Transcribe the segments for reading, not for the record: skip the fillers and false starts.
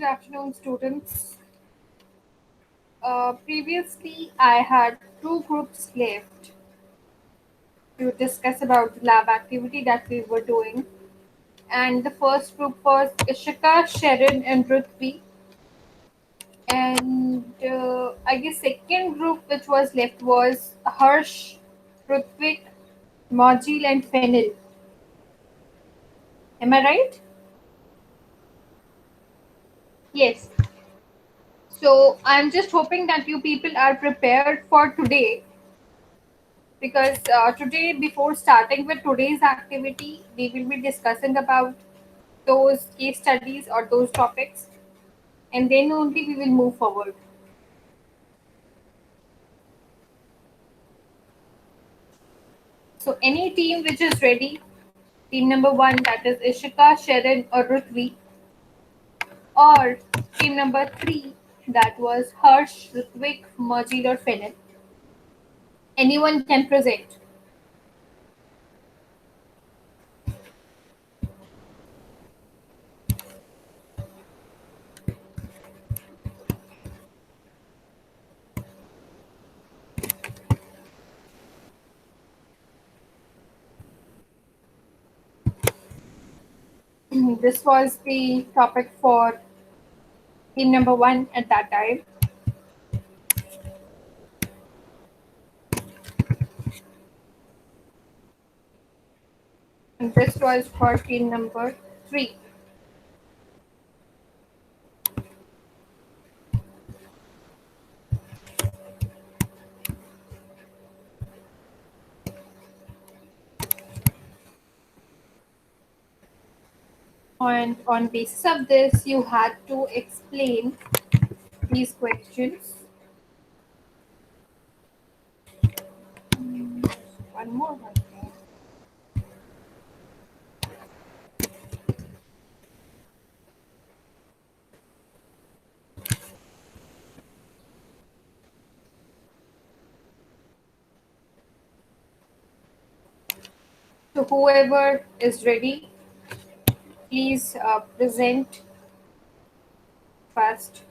afternoon, students. Previously, I had two groups left to discuss about the lab activity that we were doing. And the first group was Ishika, Sharon, and Ruthvi. And I guess second group which was left was Harsh, Ruthvik, Majil, and Fenil. Am I right? Yes. So I'm just hoping that you people are prepared for today because today, before starting with today's activity, we will be discussing about those case studies or those topics, and then only we will move forward. So, any team which is ready, team number one, that is Ishika, Sharon, or Ruthvi, or team number three, that was Harsh, Rutvik, Majid, or Fenil, anyone can present. This was the topic for team number one at that time. And this was for team number three. And on basis of this, you had to explain these questions. One more one. So whoever is ready, please present first.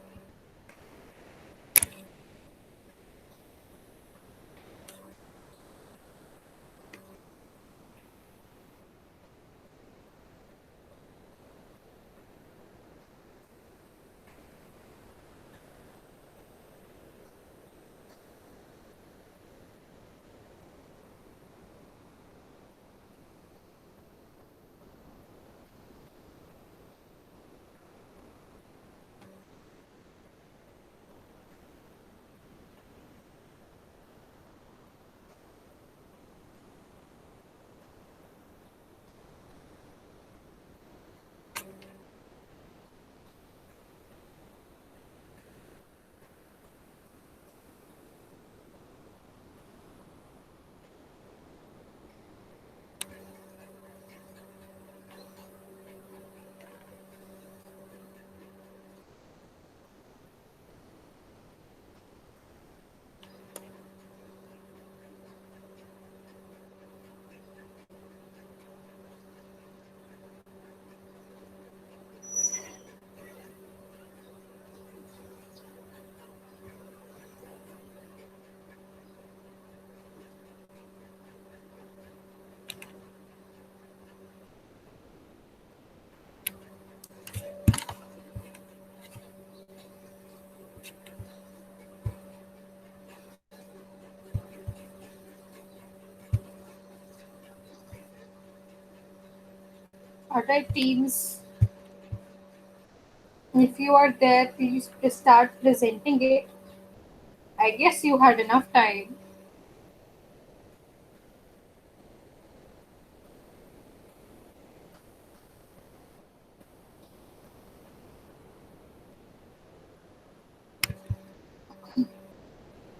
Alright, teams. If you are there, please start presenting it. I guess you had enough time.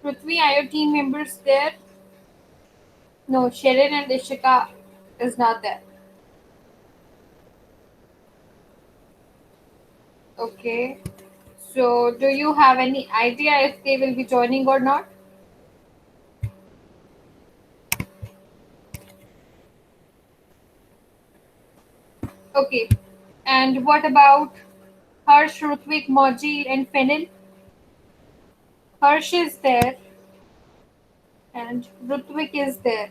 Prithvi, are your team members there? No, Sharon and Ishika is not there. Okay. So, do you have any idea if they will be joining or not? Okay. And what about Harsh, Rutvik, Mojil, and Fenil. Harsh is there and Rutvik is there.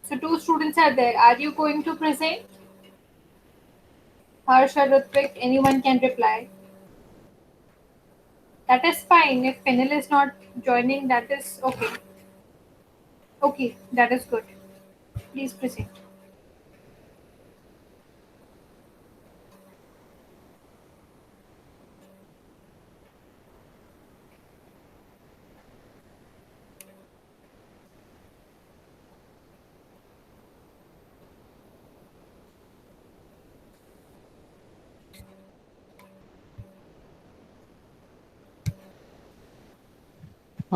So two students are there. Are you going to present? Harsh or Rutvik? Anyone can reply. That is fine. If Fenil is not joining, that is okay. Okay, that is good. Please present.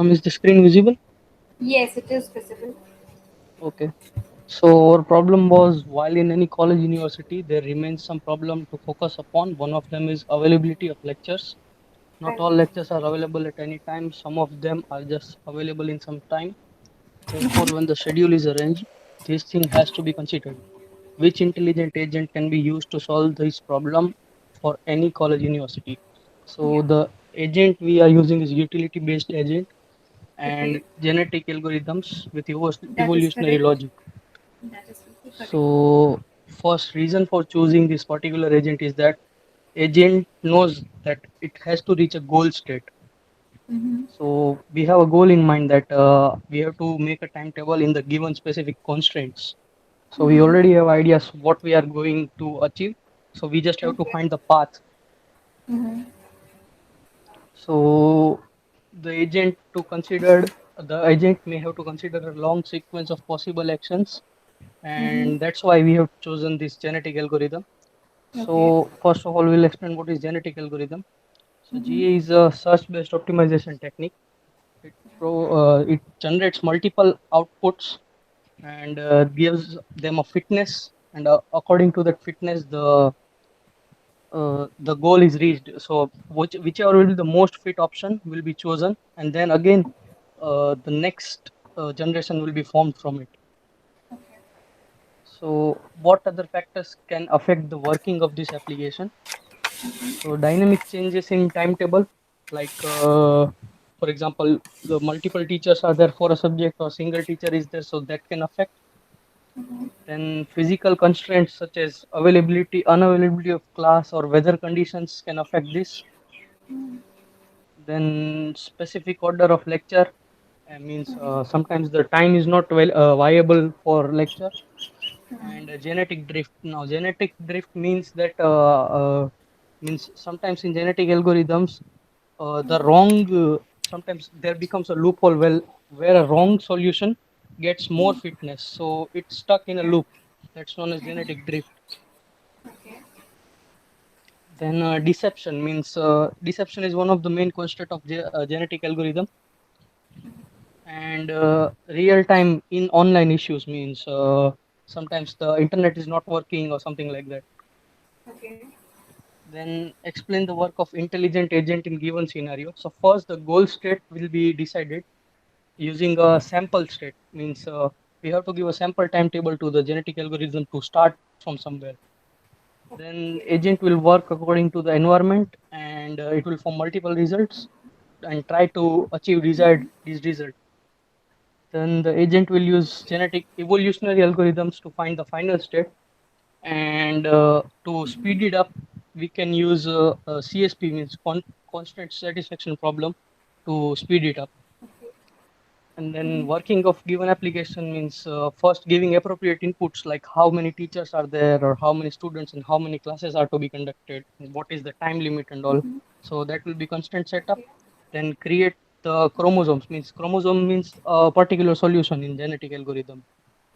Is the screen visible? Yes, it is visible. Okay. So our problem was while in any college university there remains some problem to focus upon. One of them is availability of lectures. Not Right. all lectures are available at any time. Some of them are just available in some time. Therefore, when the schedule is arranged, this thing has to be considered. Which intelligent agent can be used to solve this problem for any college university? So Yeah. the agent we are using is utility based agent and Okay. genetic algorithms with That is evolutionary correct. logic. That is also correct. So first reason for choosing this particular agent is that agent knows that it has to reach a goal state. Mm-hmm. So we have a goal in mind that we have to make a timetable in the given specific constraints. So we Mm-hmm. already have ideas what we are going to achieve. So we just have to Okay. find the path. Mm-hmm. So the agent may have to consider a long sequence of possible actions, Mm-hmm. and that's why we have chosen this genetic algorithm. Okay. So first of all, we'll explain what is genetic algorithm. So Mm-hmm. GA is a search-based optimization technique. It generates multiple outputs and gives them a fitness, and according to that fitness, the goal is reached. So whichever will be the most fit option will be chosen, and then again, the next generation will be formed from it. Okay. So what other factors can affect the working of this application? So dynamic changes in timetable, like for example, the multiple teachers are there for a subject or single teacher is there, so that can affect. Mm-hmm. Then physical constraints such as unavailability of class or weather conditions can affect this. Then specific order of lecture means sometimes the time is not viable for lecture. And genetic drift. Now genetic drift means that means sometimes in genetic algorithms the wrong sometimes there becomes a loophole where a wrong solution gets more fitness, so it's stuck in a Yeah. loop. That's known as genetic drift. Okay. Then deception means deception is one of the main constraint of genetic algorithm. And real time in online issues means sometimes the internet is not working or something like that. Okay. Then explain the work of intelligent agent in given scenario. So first the goal state will be decided using a sample state, means we have to give a sample timetable to the genetic algorithm to start from somewhere. Then Okay. agent will work according to the environment, and it will form multiple results and try to achieve desired this result. Then the agent will use genetic evolutionary algorithms to find the final state, and to speed it up we can use CSP, means constant satisfaction problem, to speed it up. Okay. And then working of given application means first giving appropriate inputs like how many teachers are there or how many students and how many classes are to be conducted and what is the time limit and all. So that will be constant setup. Okay. Then create the chromosomes, means chromosome means a particular solution in genetic algorithm.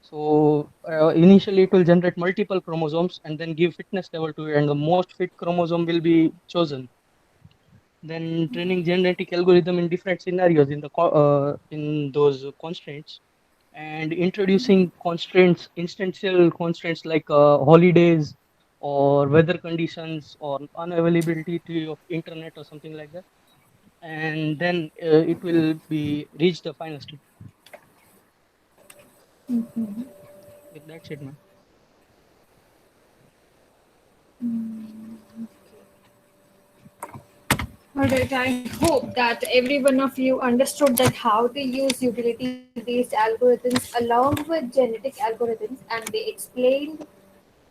So initially it will generate multiple chromosomes and then give fitness level to it, and the most fit chromosome will be chosen. Then training genetic algorithm in different scenarios in those constraints, and introducing constraints, instantial constraints like holidays or weather conditions or unavailability of internet or something like that. And then it will be reach the final state. With that said, man. Alright, I hope that every one of you understood that how they use utility-based algorithms along with genetic algorithms, and they explained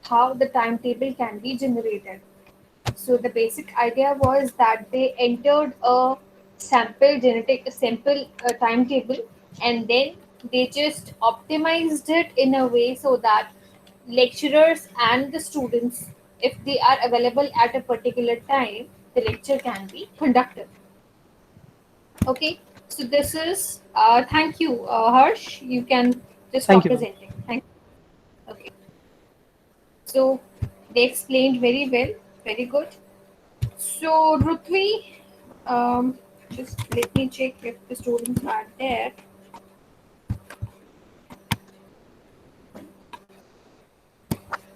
how the timetable can be generated. So the basic idea was that they entered a sample timetable, and then they just optimized it in a way so that lecturers and the students, if they are available at a particular time, the lecture can be conducted. Okay, so this is thank you, Harsh. You can just Thank stop you, ma'am. presenting. Thank you. Okay, so they explained very well, very good. So, Rutvi, um, just let me check if the students are there.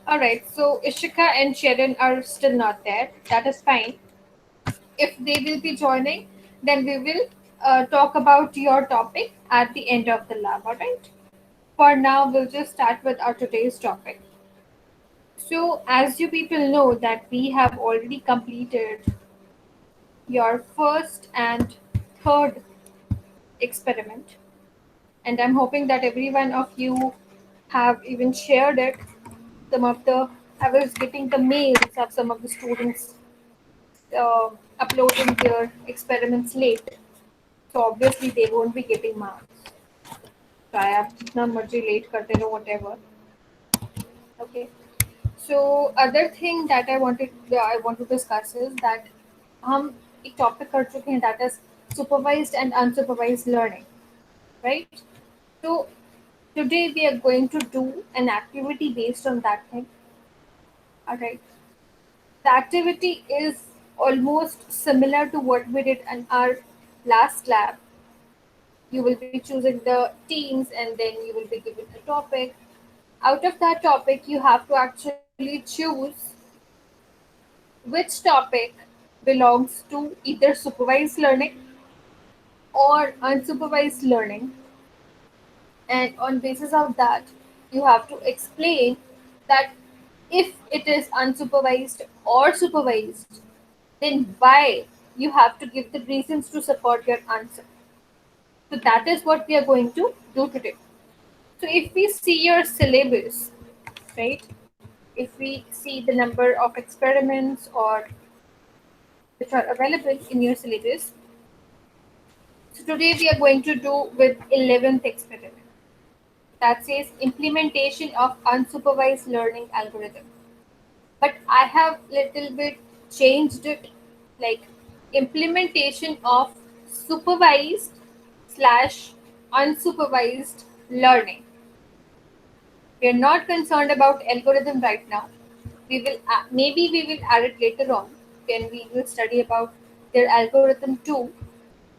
Alright, so Ishika and Sharon are still not there. That is fine. If they will be joining, then we will talk about your topic at the end of the lab. Alright. For now, we'll just start with our today's topic. So, as you people know, that we have already completed your first and third experiment, and I'm hoping that every one of you have even shared it. Some of the I was getting the mails of some of the students uploading their experiments late, so obviously they won't be getting marks. So I have जितना मर्जी late करते रहो whatever. Okay. So other thing that I want to discuss is that हम एक topic कर चुके हैं, that is supervised and unsupervised learning, right? So today we are going to do an activity based on that thing. Alright. The activity is almost similar to what we did in our last lab. You will be choosing the teams and then you will be given a topic. Out of that topic, you have to actually choose which topic belongs to either supervised learning or unsupervised learning, and on basis of that you have to explain that if it is unsupervised or supervised, then why you have to give the reasons to support your answer. So that is what we are going to do today. So if we see your syllabus, right, if we see the number of experiments or which are available in your syllabus, so today we are going to do with 11th experiment, that says implementation of unsupervised learning algorithm. But I have little bit changed it, like implementation of supervised slash unsupervised learning. We are not concerned about algorithm right now. We will maybe we will add it later on when we will study about their algorithm too.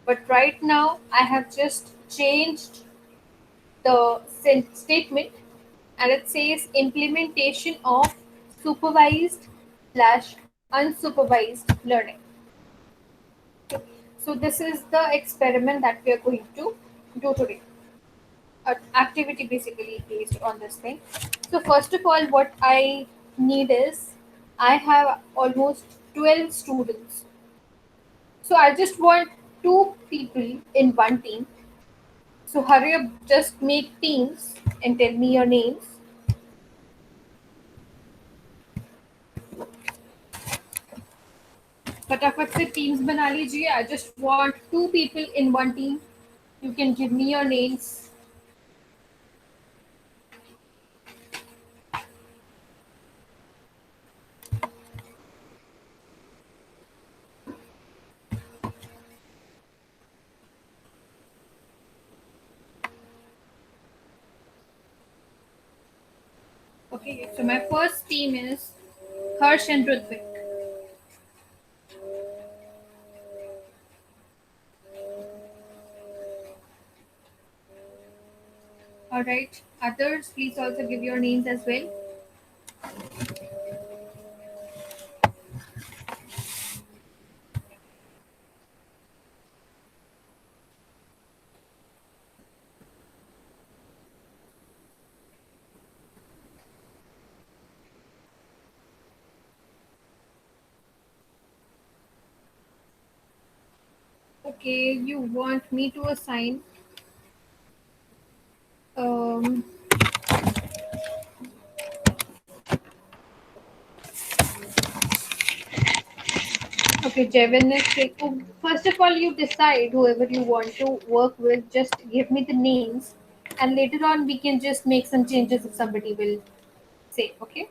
But right now I have just changed the statement, and it says implementation of supervised slash unsupervised learning. Okay. So this is the experiment that we are going to do today. Activity basically based on this thing. So first of all, what I need is I have almost 12 students. So I just want two people in one team. So hurry up, just make teams and tell me your names. फटाफट से teams बना लीजिए. I just want two people in one team. You can give me your names. Okay, so my first team is Harsh and Rutvik. All right, others, please also give your names as well. Okay, you want me to assign. Um, okay, Jevin is saying. Oh, first of all, you decide whoever you want to work with. Just give me the names, and later on we can just make some changes if somebody will say. Okay.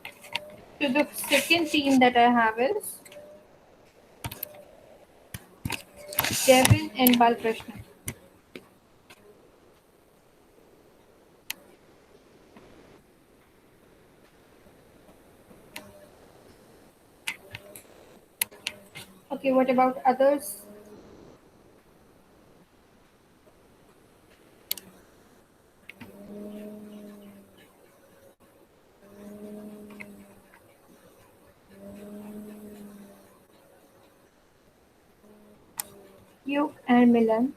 So the second team that I have is Jevin and Balkrishna. Okay, what about others? You and Milan.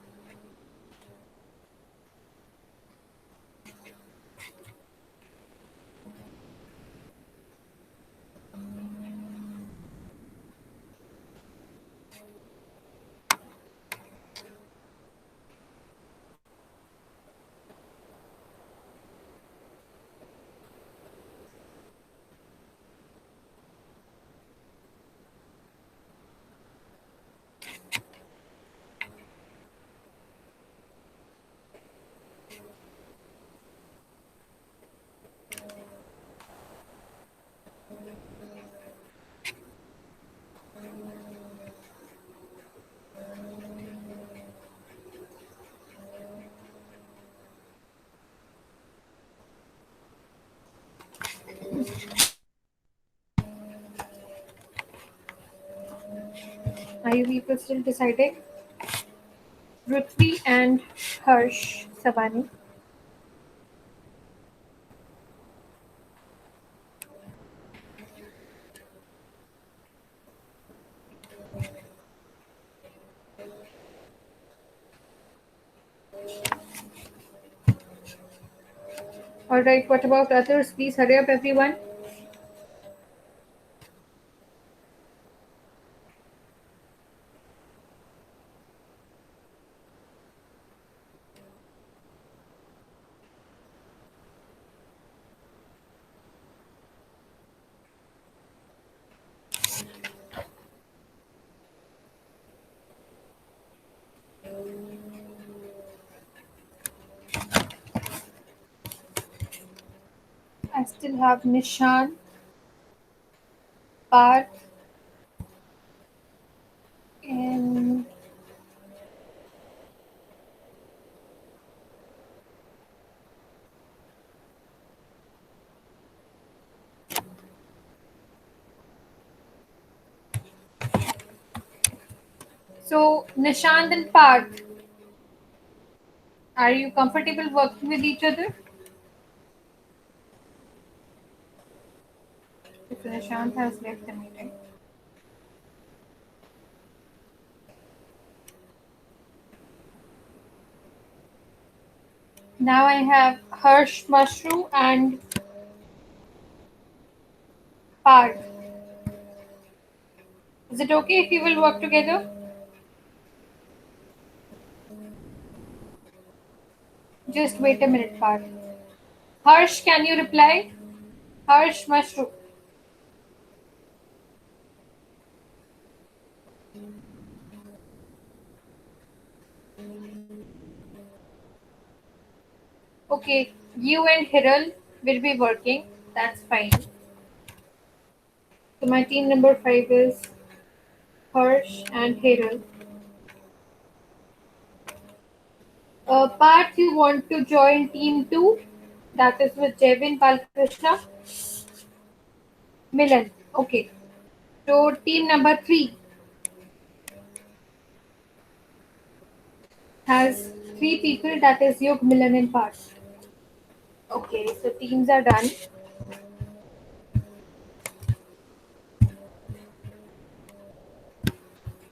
Are you people still deciding? Prithvi and Harsh Savani. Alright, what about others? Please hurry up, everyone. I still have Nishan, Parth, and so Nishant and Parth. Are you comfortable working with each other? If Nishant has left the meeting. Now I have Harsh Mashru and Parth. Is it okay if we will work together? Just wait a minute, Parth. Harsh, can you reply? Harsh Mashru. Okay, you and Hiral will be working. That's fine. So my team number 5 is Harsh and Hiral. Parth, you want to join team 2? That is with Jevin Balkrishna. Milan. Okay. So team number 3 has 3 people. That is Yug, Milan, and Parth. Okay. So teams are done.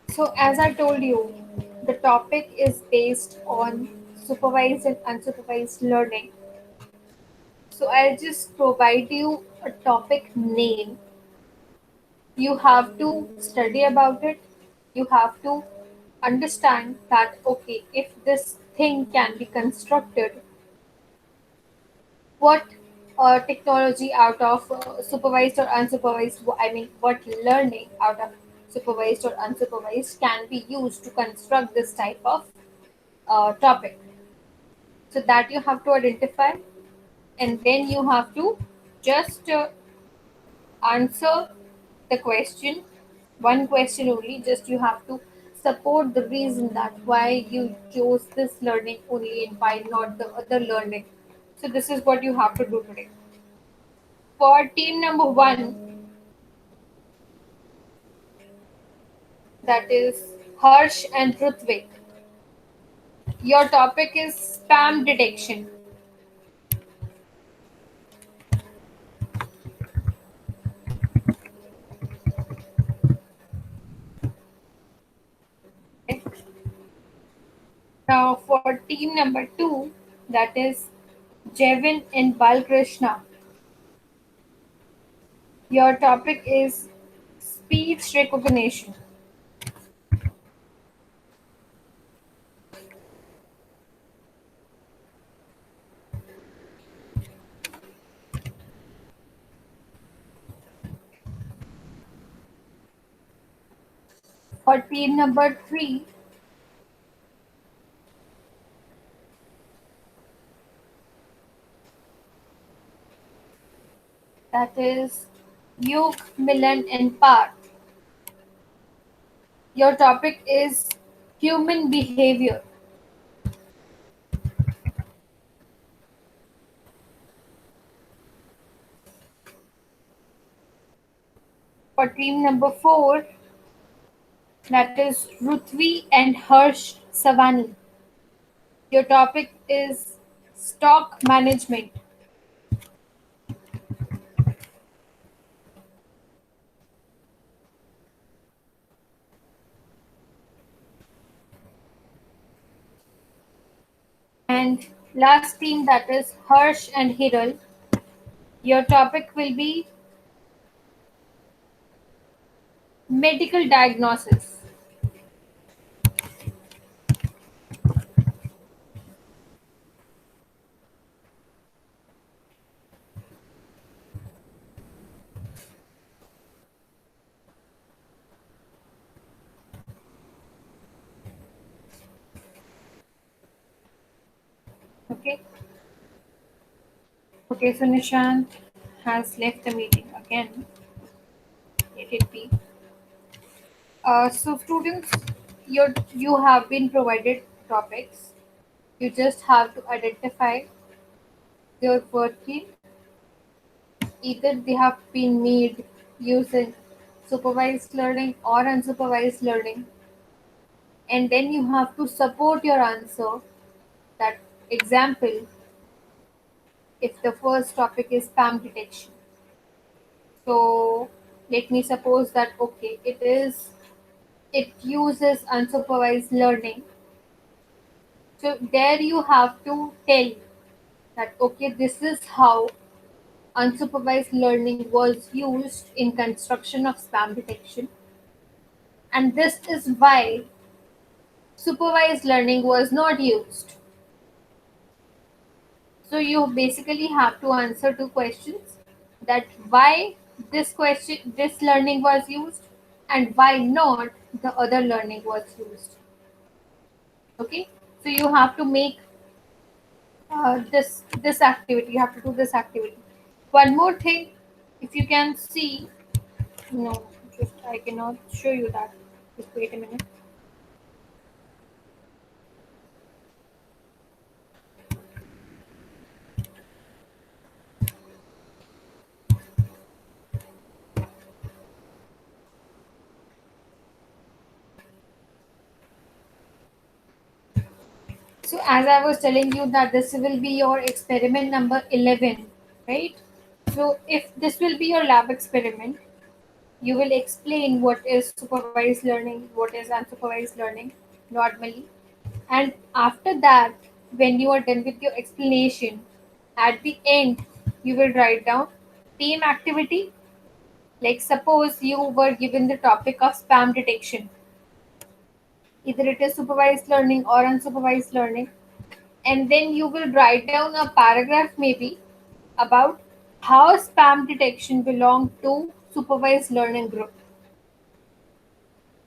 So as I told you, the topic is based on supervised and unsupervised learning. So I'll just provide you a topic name. You have to study about it. You have to understand that okay, if this thing can be constructed, what technology out of supervised or unsupervised, I mean, what learning out of supervised or unsupervised can be used to construct this type of topic. So that you have to identify, and then you have to just answer the question, one question only, just you have to support the reason that why you chose this learning only and why not the other learning. So this is what you have to do today. For team number one, that is Harsh and Rutvik, your topic is spam detection. Okay. Now for team number two, that is Jevin and Balkrishna, your topic is speech recognition. For team number three, that is Yuk, Milan, and Parth, your topic is human behavior. For team number four, that is Ruthvi and Harsh Savani, your topic is stock management. And last team, that is Harsh and Hiral, your topic will be medical diagnosis. Okay. Okay, so Nishant has left the meeting again. Let it be. So students, you have been provided topics. You just have to identify their working. Either they have been made using supervised learning or unsupervised learning, and then you have to support your answer. That example, if the first topic is spam detection, so let me suppose that okay, it uses unsupervised learning. So there you have to tell that okay, this is how unsupervised learning was used in construction of spam detection, and this is why supervised learning was not used. So you basically have to answer two questions, that why this learning was used and why not the other learning was used. Okay, so you have to make this activity. You have to do this activity. One more thing, if you can see, no, just I cannot show you that. Just wait a minute. So as I was telling you that this will be your experiment number 11, right? So if this will be your lab experiment, you will explain what is supervised learning, what is unsupervised learning normally. And after that, when you are done with your explanation, at the end, you will write down team activity. Like suppose you were given the topic of spam detection. Either it is supervised learning or unsupervised learning. And then you will write down a paragraph maybe about how spam detection belong to supervised learning group.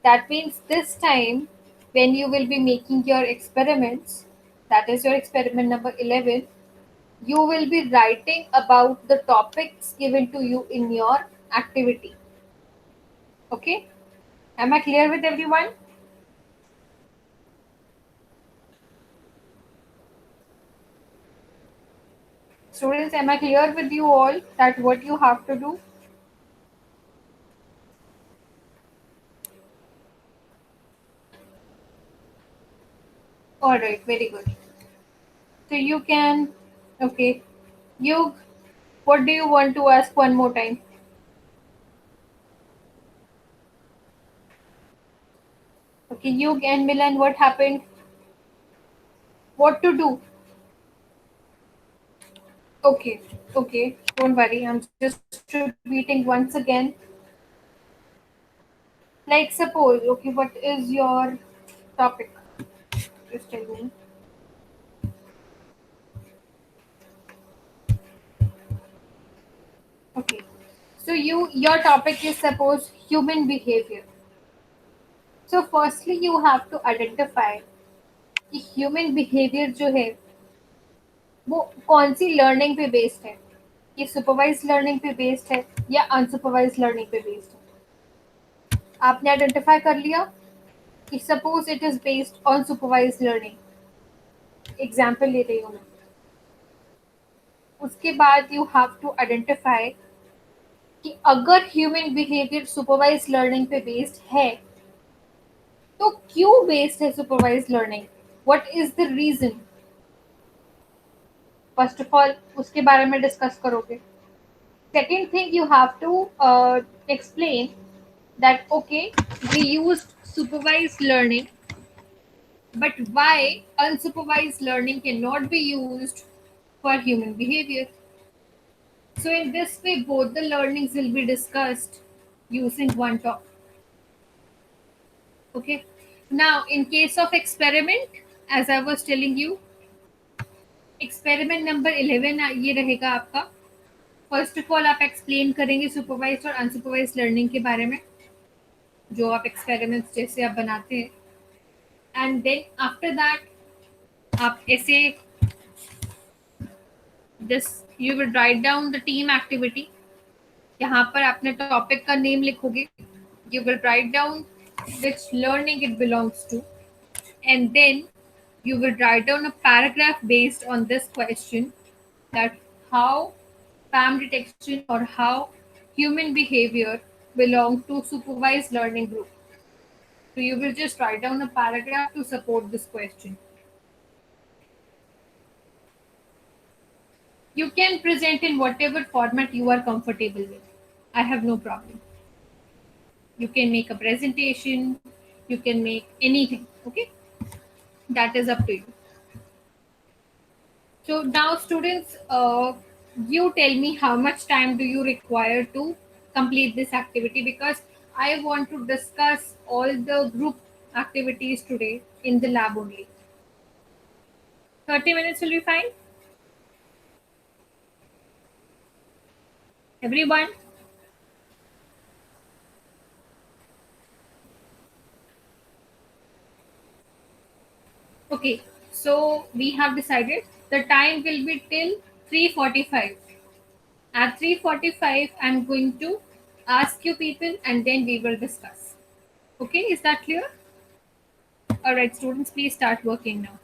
That means this time when you will be making your experiments, that is your experiment number 11, you will be writing about the topics given to you in your activity. Okay? Am I clear with everyone? Students, am I clear with you all that what you have to do? Alright, very good. So you can, okay. You, what do you want to ask one more time? Okay, you and Milan, what happened? What to do? Okay, okay, don't worry. I'm just repeating once again. Like, suppose, okay, what is your topic? Just tell me. Okay, so your topic is suppose human behavior. So, firstly, you have to identify कि human behaviour जो है वो कौन सी learning पे based है, ये supervise learning पे based है या अनसुपरवाइज लर्निंग पे बेस्ड है. आपने आइडेंटिफाई कर लिया कि suppose it is based on supervise learning. Example ले रही हूँ मैं. उसके बाद यू हैव टू आइडेंटिफाई कि अगर ह्यूमन बिहेवियर सुपरवाइज लर्निंग पे बेस्ड है तो क्यों बेस्ड है supervise learning, what is the reason. First of all उसके बारे में डिस्कस करोगे. Second thing you have to explain that okay, we used supervised learning, but why unsupervised learning cannot be used for human behavior. So in this way, both the learnings will be discussed using one topic. Okay. Now, in case of experiment, as I was telling you, experiment number 11 ये रहेगा आपका. First of all आप explain करेंगे supervised और unsupervised learning के बारे में जो आप एक्सपेरिमेंट्स जैसे आप बनाते हैं. एंड देन आफ्टर दैट आप ऐसे this you will write down the team activity. यहाँ पर आपने टॉपिक का नेम लिखोगे. You will write down which learning it belongs to, and then you will write down a paragraph based on this question, that how spam detection or how human behavior belong to supervised learning group. So you will just write down a paragraph to support this question. You can present in whatever format you are comfortable with. I have no problem. You can make a presentation, you can make anything. Okay, that is up to you. So now, students, you tell me how much time do you require to complete this activity, because I want to discuss all the group activities today in the lab only. 30 minutes will be fine. Everyone. Okay, so we have decided the time will be till 3:45. At 3:45, I'm going to ask you people and then we will discuss. Okay, is that clear? All right, students, please start working now.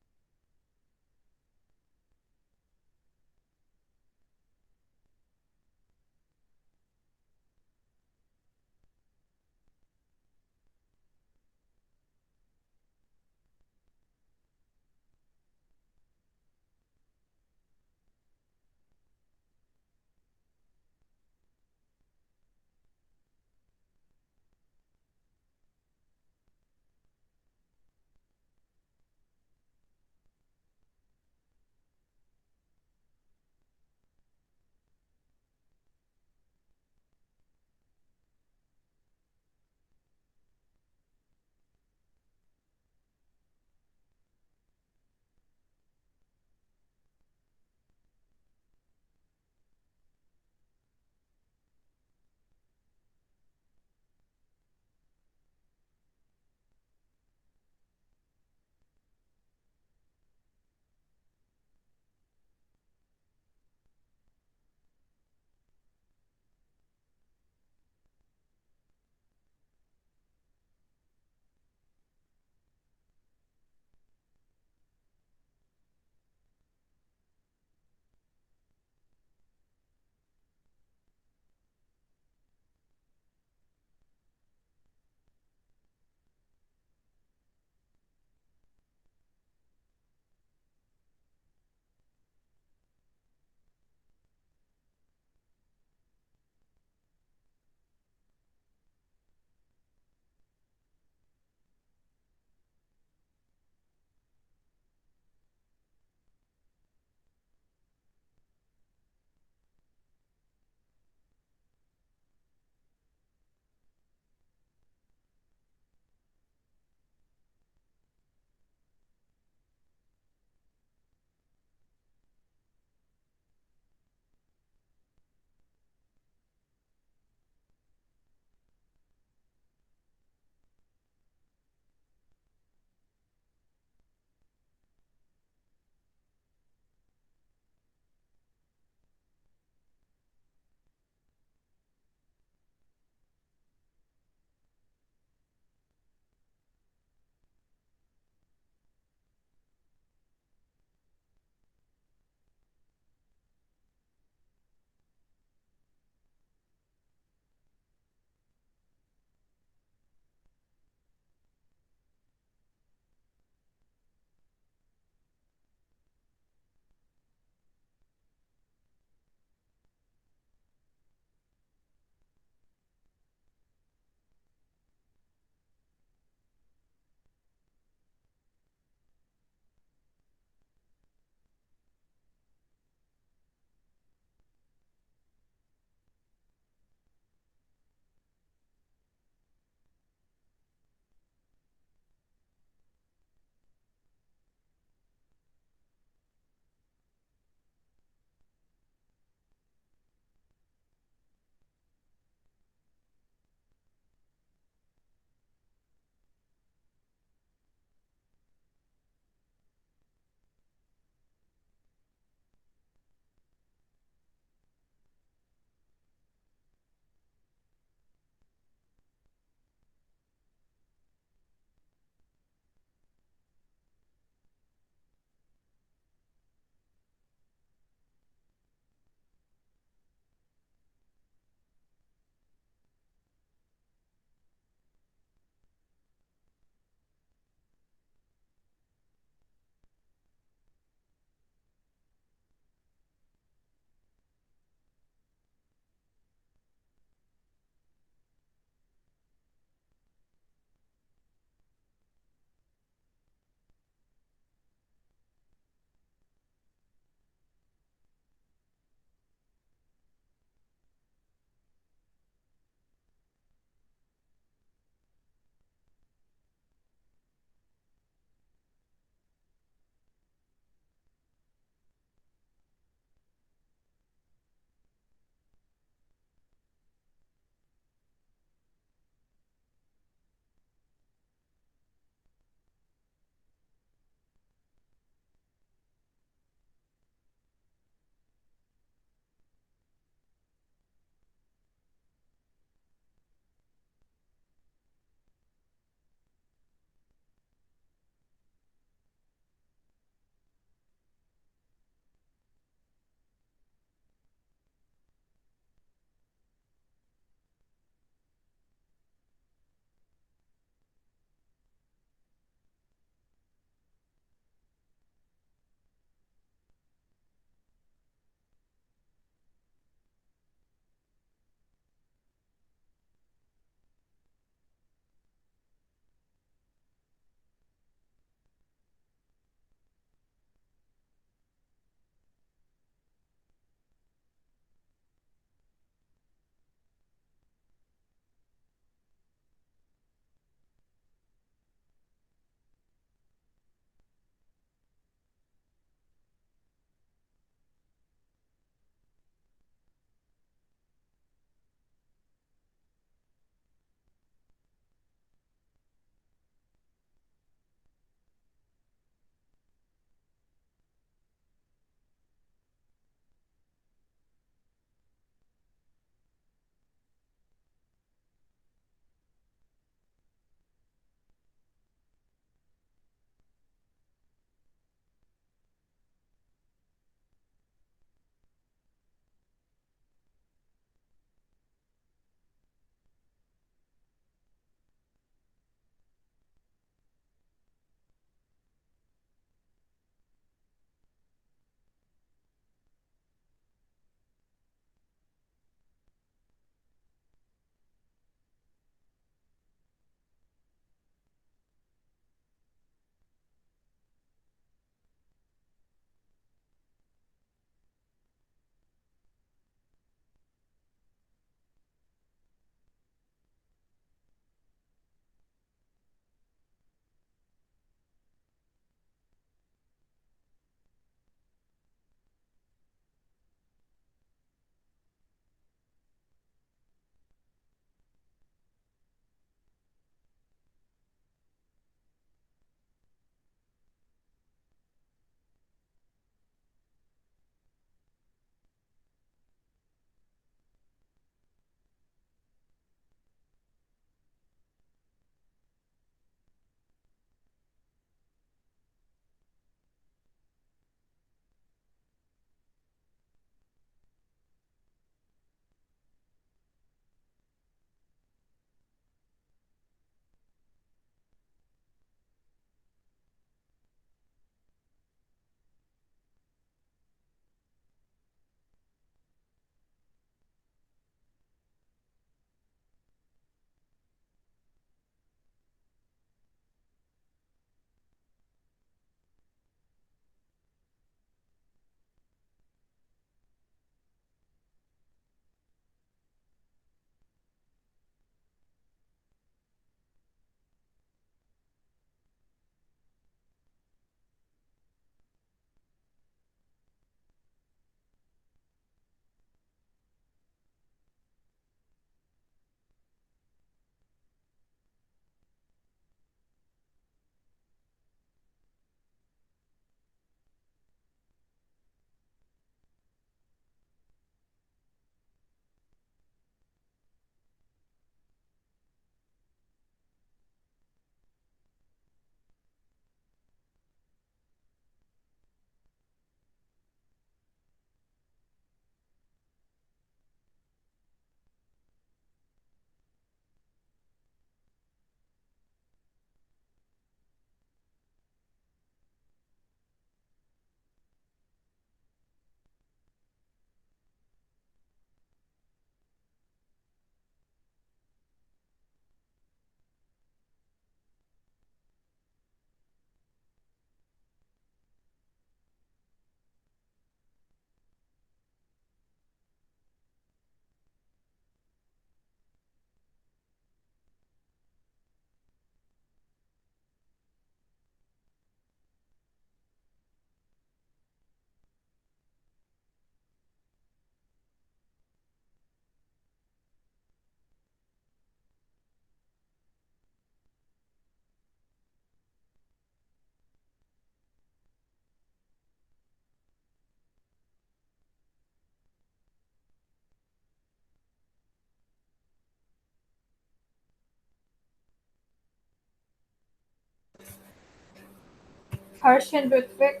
Harsh and Ritvik,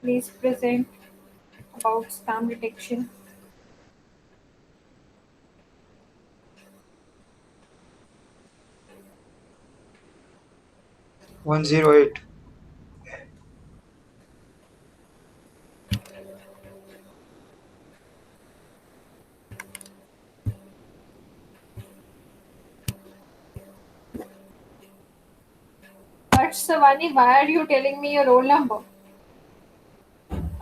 please present about spam detection. 108. Harsh Savani, why are you telling me your roll number?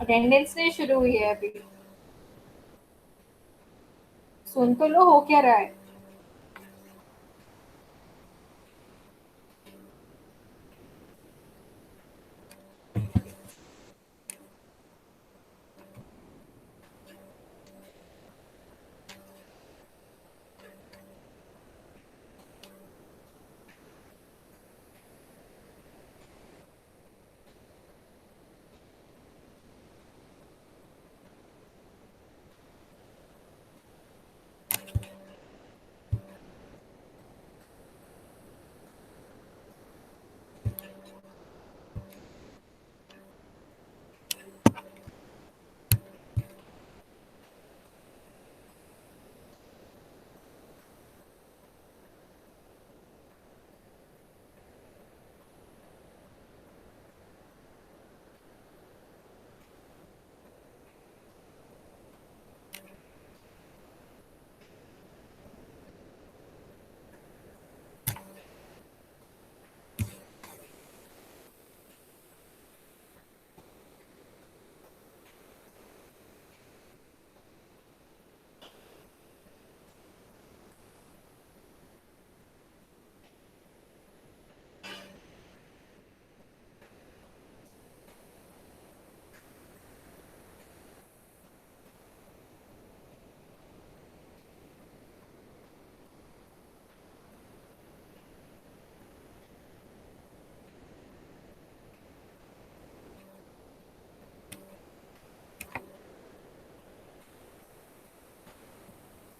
Attendance नहीं शुरू हुई है अभी. सुन तो लो हो क्या रहा है.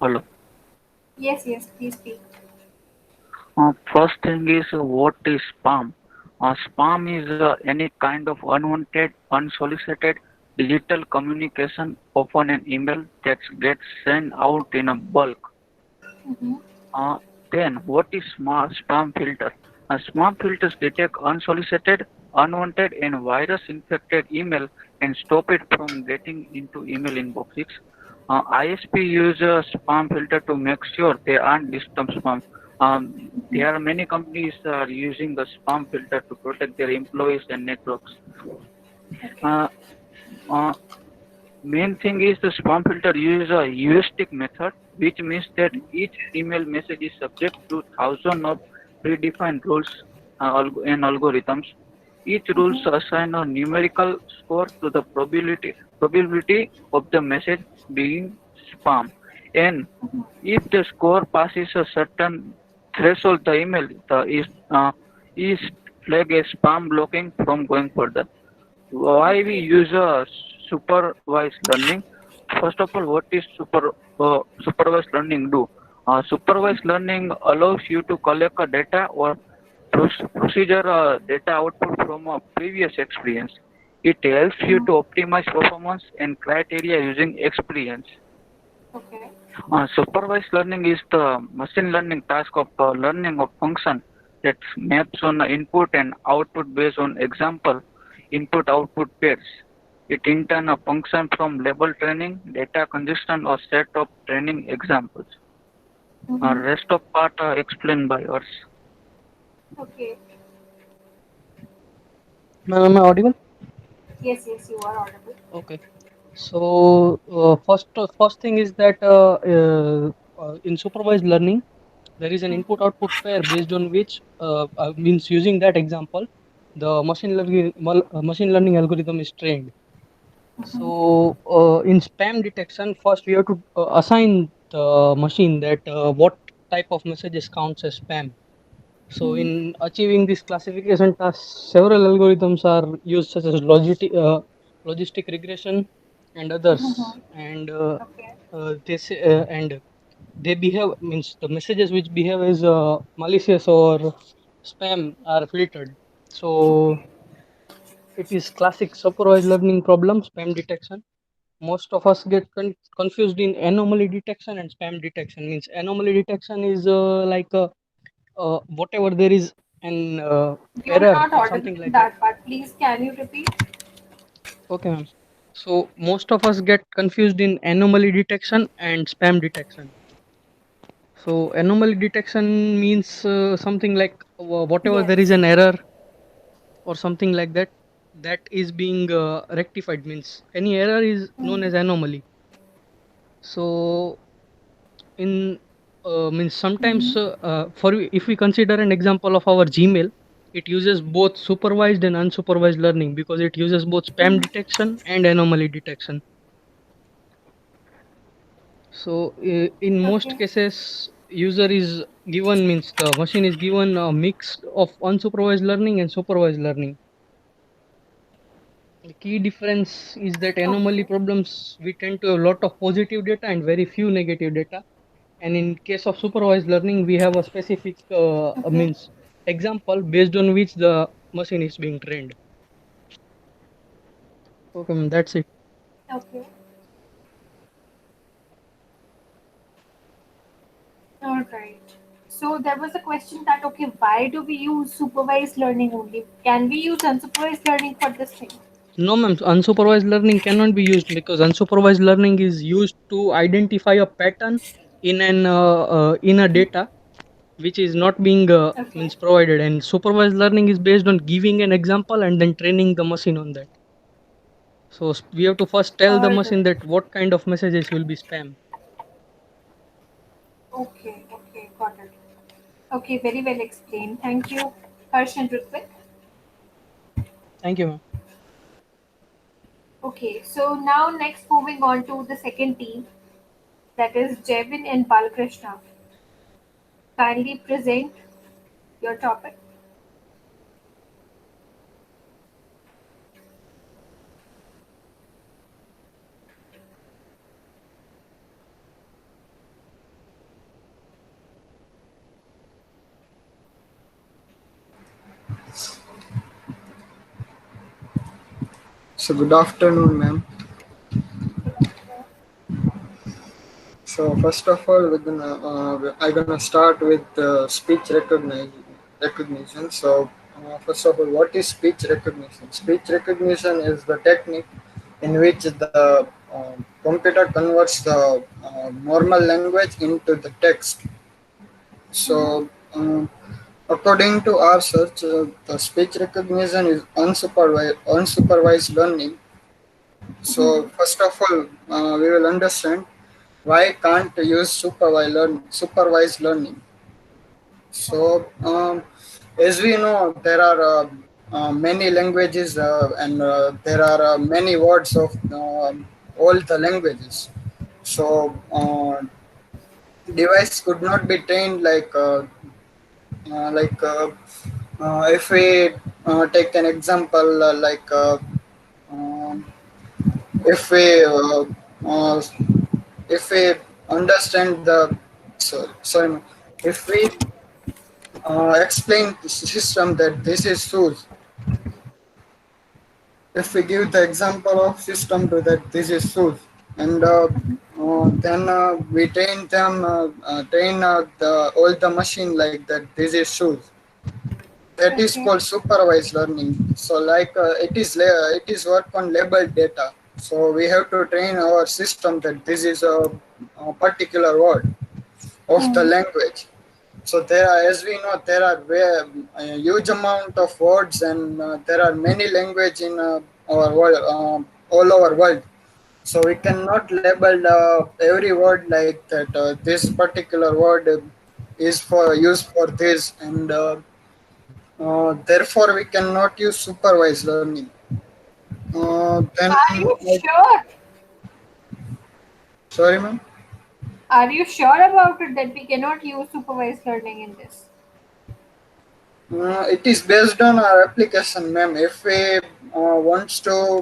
Hello. Yes, yes, please speak. First thing is what is spam? Spam is any kind of unwanted, unsolicited digital communication, often an email that gets sent out in a bulk. Mm-hmm. Uh, then, what is spam filter? Spam filters detect unsolicited, unwanted, and virus-infected email and stop it from getting into email inboxes. ISP use a spam filter to make sure they aren't disturb spam. There are many companies using the spam filter to protect their employees and networks. Okay. Uh, uh, Main thing is the spam filter uses a heuristic method, which means that each email message is subject to thousands of predefined rules and algorithms. Each rules Mm-hmm. assign a numerical score to the probability of the message being spam. And if the score passes a certain threshold, the email is flagged as spam, blocking from going further. Why we Okay. use a supervised learning? First of all, what is supervised learning do? Supervised learning allows you to collect a data or procedure data output from a previous experience. It helps you Mm-hmm. to optimize performance and criteria using experience. Okay. Supervised learning is the machine learning task of learning of function that maps on the input and output based on example input-output pairs. It in turn a function from label training, data congestion, or set of training examples. Mm-hmm. Rest of part explained by us. Okay. Ma'am, am I audible? Yes, yes, you are audible. Okay. So first thing is that in supervised learning there is an input output pair based on which means using that example the machine learning algorithm is trained. Mm-hmm. So in spam detection, first we have to assign the machine that what type of messages counts as spam. So Mm-hmm. in achieving this classification task, several algorithms are used such as logistic regression and others. Mm-hmm. And Okay. they behave means the messages which behave as malicious or spam are filtered. So Okay. it is classic supervised learning problem, spam detection. Most of us get confused in anomaly detection and spam detection. Means anomaly detection is whatever there is an You are error not or audible something in like that. that part. Please, can you repeat? Okay, ma'am. So most of us get confused in anomaly detection and spam detection. So anomaly detection means something like whatever there is Yes. an error or something like that, that is being rectified. Means any error is known as Mm-hmm. anomaly. So in means sometimes Mm-hmm. if we consider an example of our Gmail, it uses both supervised and unsupervised learning because it uses both spam Mm-hmm. detection and anomaly detection. So in most Okay. cases, user is given, means the machine is given a mix of unsupervised learning and supervised learning. The key difference is that anomaly Okay. problems, we tend to have a lot of positive data and very few negative data. And in case of supervised learning, we have a specific Okay. means example based on which the machine is being trained. Okay, that's it. Okay. All right. So there was a question that okay, why do we use supervised learning only? Can we use unsupervised learning for this thing? No, ma'am. Unsupervised learning cannot be used because unsupervised learning is used to identify a pattern in a data which is not being Okay. means provided, and supervised learning is based on giving an example and then training the machine on that. So we have to first tell the All machine right. that what kind of messages will be spam. Okay. Okay. Got it. Okay. Very well explained. Thank you, Harsh and Ritwik. Thank you, ma'am. Okay. So now next moving on to the second team, that is Jevin and Balkrishna. Kindly present your topic. So good afternoon, ma'am. So first of all, I'm gonna start with speech recognition. So first of all, what is speech recognition? Speech recognition is the technique in which the computer converts the normal language into the text. Mm-hmm. So according to our search, the speech recognition is unsupervised learning. So first of all, we will understand why can't use supervised learning. So as we know, there are many languages and there are many words of all the languages. So device could not be trained like if we take an example um, if we uh, if we understand sorry, if we explain the system that this is shoes, if we give the example of system to that this is shoes, and then we train all the machine like that this is shoes, that is Okay. called supervised learning. So it is work on labeled data. So we have to train our system that this is a particular word of the Mm-hmm. language. So there are, as we know, there are a huge amount of words, and there are many language in our world, all over world. So we cannot label every word like that. This particular word is for used for this, and therefore we cannot use supervised learning. Then, Are you sure? sorry, ma'am. Are you sure about it that we cannot use supervised learning in this? It is based on our application, ma'am. If we wants to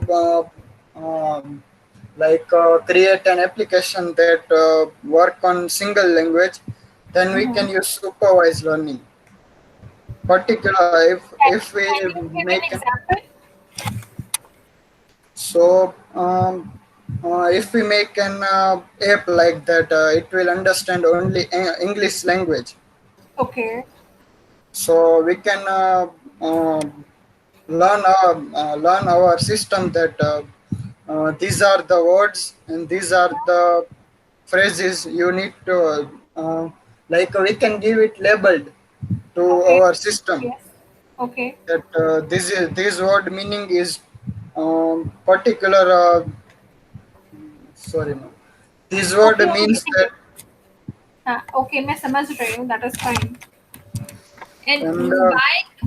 create an application that work on single language, then we Mm-hmm. can use supervised learning. particular if we Can you give an make example? so if we make an app like that, it will understand only English language. Okay. So we can learn our system that these are the words and these are the phrases you need to like we can give it labeled to Okay. our system Yes. Okay. that this word meaning is particular sorry no. This word Okay. Okay. means ठीक that है. हाँ, okay, मैं समझ रही हूँ. That is fine. And and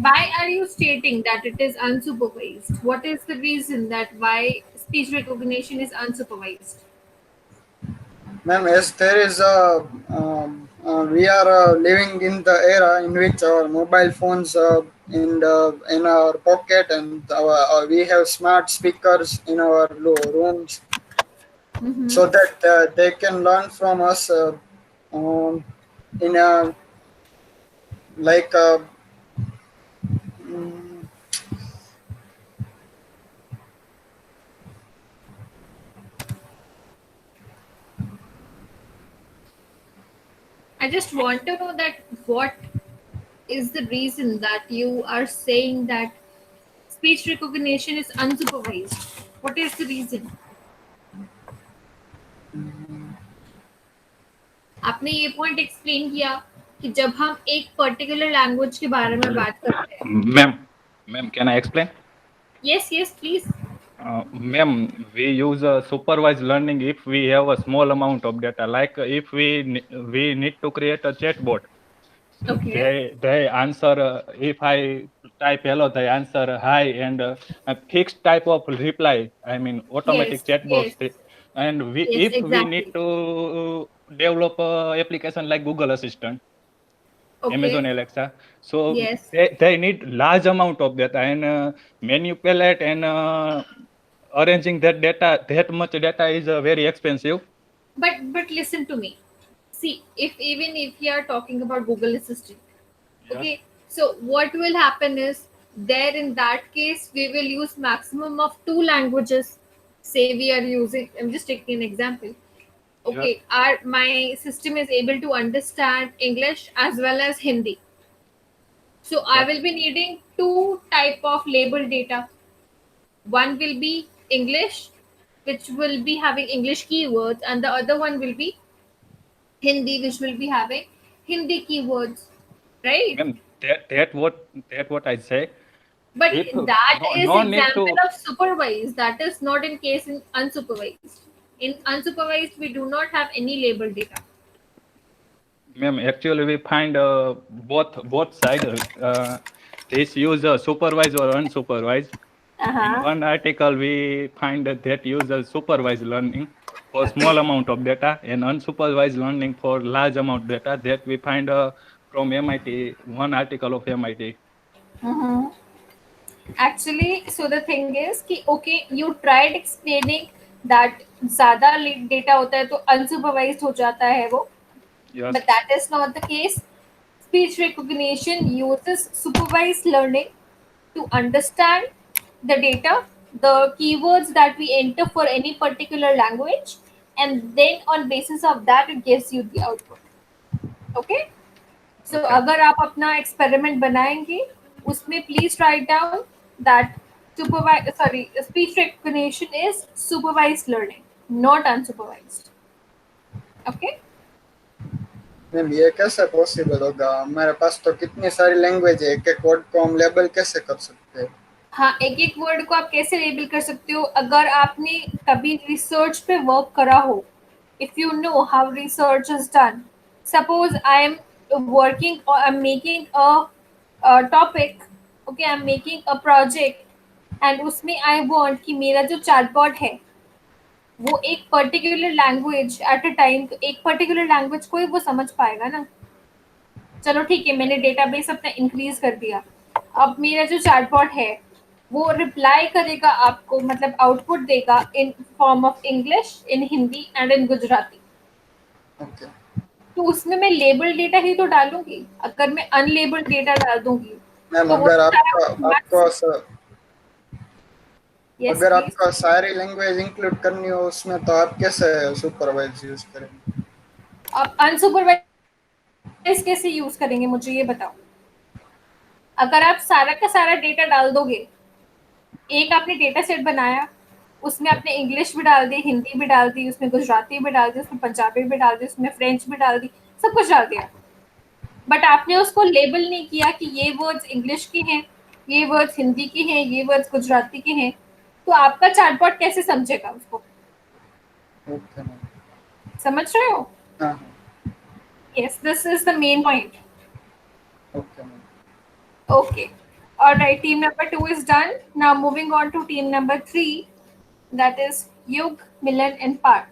why are you stating that it is unsupervised? What is the reason that why speech recognition is unsupervised? ma'am, as there is a we are living in the era in which our mobile phones in our pocket and we have smart speakers in our rooms Mm-hmm. so that they can learn from us um, in a like mm, I just want to know that what is the reason that you are saying that speech recognition is unsupervised? What is the reason? आपने ये point explain किया कि जब हम एक particular language के बारे में बात करते हैं. Ma'am, can I explain? Yes, yes, please. Ma'am, we use supervised learning if we have a small amount of data. Like if we need to create a chatbot, Okay. they answer. If I type hello, they answer hi and a fixed type of reply. I mean Yes, automatic chatbots. yes, And yes, if we need exactly. to develop a application like Google Assistant, Okay. Amazon Alexa. So Yes. they need large amount of data and manipulate and arranging that data, that much data is very expensive. But listen to me. See, if even if you are talking about Google Assistant, Yes. okay, so what will happen is there in that case we will use maximum of two languages. Say we are using, I'm just taking an example. Yes. Okay, our my system is able to understand English as well as Hindi. So I Yes. will be needing two type of label data. One will be English, which will be having English keywords, and the other one will be Hindi, which will be having Hindi keywords, right? Ma'am, that what I say. But If that is no need example to, of supervised. That is not in case in unsupervised. In unsupervised, we do not have any label data. ma'am, actually we find both sides. This use supervised or unsupervised. In one article, we find that use supervised learning for small amount of data and unsupervised learning for large amount data. That we find from MIT, one article of MIT. Actually, so the thing is कि okay, you tried explaining that ज़्यादा data होता है तो unsupervised हो जाता है वो, Yes. but that is not the case. Speech recognition uses supervised learning to understand the data, the keywords that we enter for any particular language, and then on basis of that it gives you the output. Okay. So Okay. अगर आप अपना experiment बनाएंगे उसमें please write down that speech recognition is supervised learning, not unsupervised. Okay. Ma'am ये कैसे possible होगा? हमारे पास तो कितनी सारी लैंग्वेज है, एक एक वर्ड को हम लेबल कैसे कर सकते हैं? हाँ, एक एक वर्ड को आप कैसे लेबल कर सकते हो? अगर आपने कभी रिसर्च पे वर्क करा हो, if you know how research is done, suppose I am working or I'm making a topic, okay, I'm making a project, and उसमें I want कि मेरा जो chatbot है वो एक particular language at a time, तो एक पर्टिकुलर लैंग्वेज को ही वो समझ पाएगा ना. चलो ठीक है, मैंने डेटाबेस अपना इंक्रीज कर दिया. अब मेरा जो चैटबॉट है वो रिप्लाई करेगा आपको, मतलब आउटपुट देगा in form of English, in Hindi and in Gujarati. Okay तो उसमें मैं लेबल डेटा ही तो डालूंगी. अगर मैं अनलेबल डेटा डाल दूंगी मैम तो वो अगर सारा आपका maths- आपको yes अगर please। आपका सारी लैंग्वेज इंक्लूड करनी हो उसमें तो आप कैसे सुपरवाइज यूज करेंगे? आप अनसुपरवाइज कैसे यूज करेंगे मुझे ये बताओ। अगर आप सारा का सारा डेटा डाल दोगे, एक आपने डेटा सेट बनाया, उसमें आपने इंग्लिश भी डाल दी, हिंदी भी डाल दी, उसमें गुजराती भी डाल दी, उसमें पंजाबी भी डाल दी, उसमें फ्रेंच भी डाल दी, सब कुछ डाल दिया, बट आपने उसको लेबल नहीं किया कि ये वर्ड्स इंग्लिश के हैं, ये वर्ड्स हिंदी के हैं, ये वर्ड्स गुजराती के हैं, तो आपका चैटबॉट कैसे समझेगा उसको? Okay ma'am. समझ रहे हो? हाँ yes, this is the main point. Okay ma'am. Okay. All right. Team number 2 is done. Now moving on to team number 3, that is Yug, Milan, and Parth.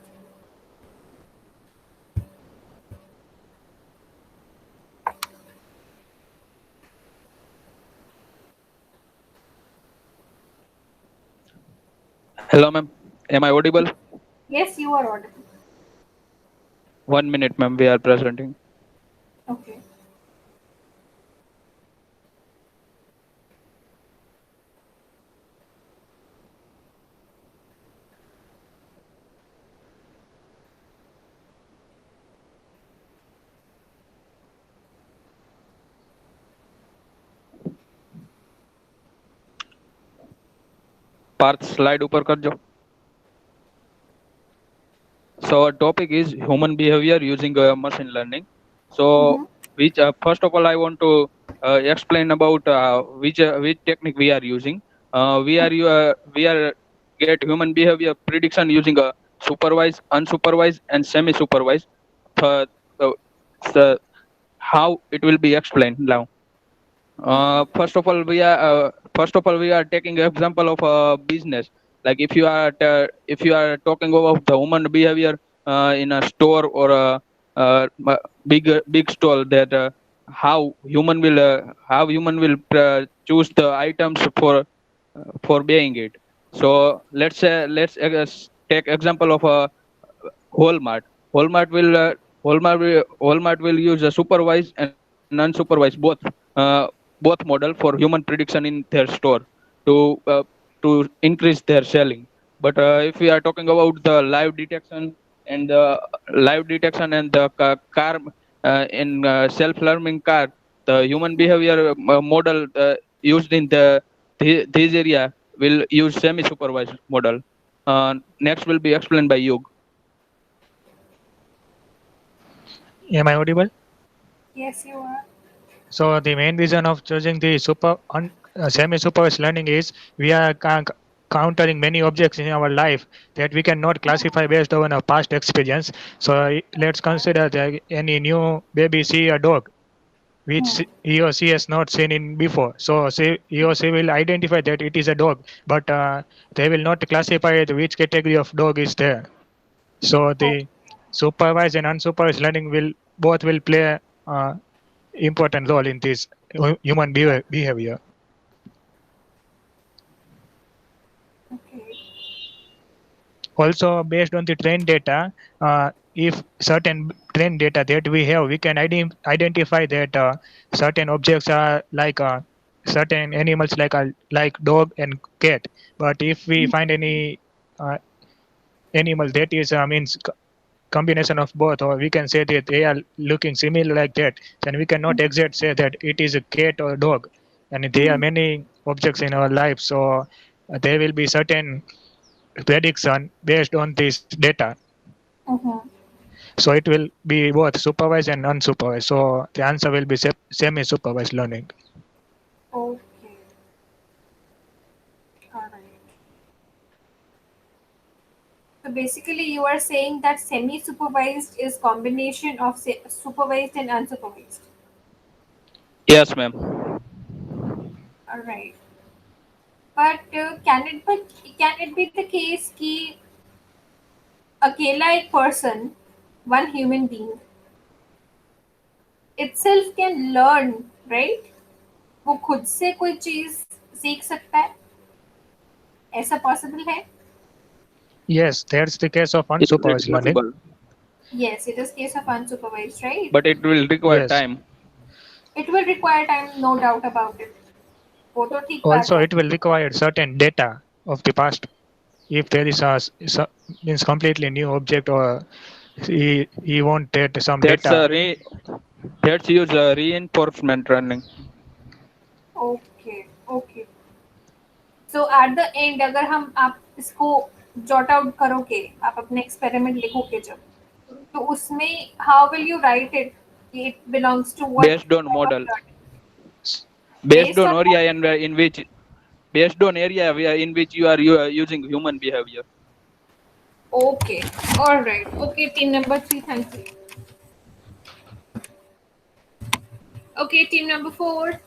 Hello, ma'am. Am I audible? Yes, you are audible. 1 minute, ma'am. We are presenting. Okay. Parth, slide ऊपर कर जो. So our topic is human behavior using machine learning. So which first of all I want to explain about which technique we are using. We are get human behavior prediction using a supervised, unsupervised, and semi-supervised. Uh, so, so how it will be explained now. First of all we are taking example of a business. Like if you are talking about the human behavior in a store or a big stall, that how human will choose the items for buying it. So let's say take example of a Walmart. Walmart will Walmart will use a supervised and unsupervised both model for human prediction in their store to increase their selling. But if we are talking about the live detection and the car in self-learning car, the human behavior model used in this area will use semi-supervised model. Next will be explained by Yug. Am I audible? Yes, you are. So the main reason of choosing the semi-supervised learning is we are countering many objects in our life that we cannot classify based on our past experience. So let's consider that any new baby see a dog which he or she has not seen in before. So he or she will identify that it is a dog, but they will not classify it which category of dog is there. So the supervised and unsupervised learning will play important role in this human behavior. Okay. Also, based on the trained data, if certain trained data that we have, we can identify that certain objects are like certain animals like dog and cat. But if we find any animal that is means combination of both, or we can say that they are looking similar like that, then we cannot exact say that it is a cat or dog. And there are many objects in our life, so there will be certain prediction based on this data. So it will be both supervised and unsupervised. So the answer will be semi-supervised learning. Okay. All right. So basically, you are saying that semi-supervised is combination of supervised and unsupervised. Yes, ma'am. All right. But can it be the case कि अकेला एक person, one human being itself can learn, right? वो खुद से कोई चीज सीख सकता है, ऐसा possible है? Yes, that's the case of It is unsupervised learning. possible, Yes, it is case of unsupervised, right? but it will require Yes. time. It will require time, no doubt about it. वो तो ठीक बात Also, है. it will require certain data of the past. If there is means completely new object, or he won't get some That's data. that's use reinforcement learning. Okay, okay. So at the end अगर हम आप इसको jot out करोगे, आप अपने experiment लिखोगे जब, तो उसमें how will you write it? It belongs to what Based on type of model. learning? Based Based on on area and in which based on area in which you are using human behavior. Okay, all right. Okay, team number 3, thank you. Okay, team number 4,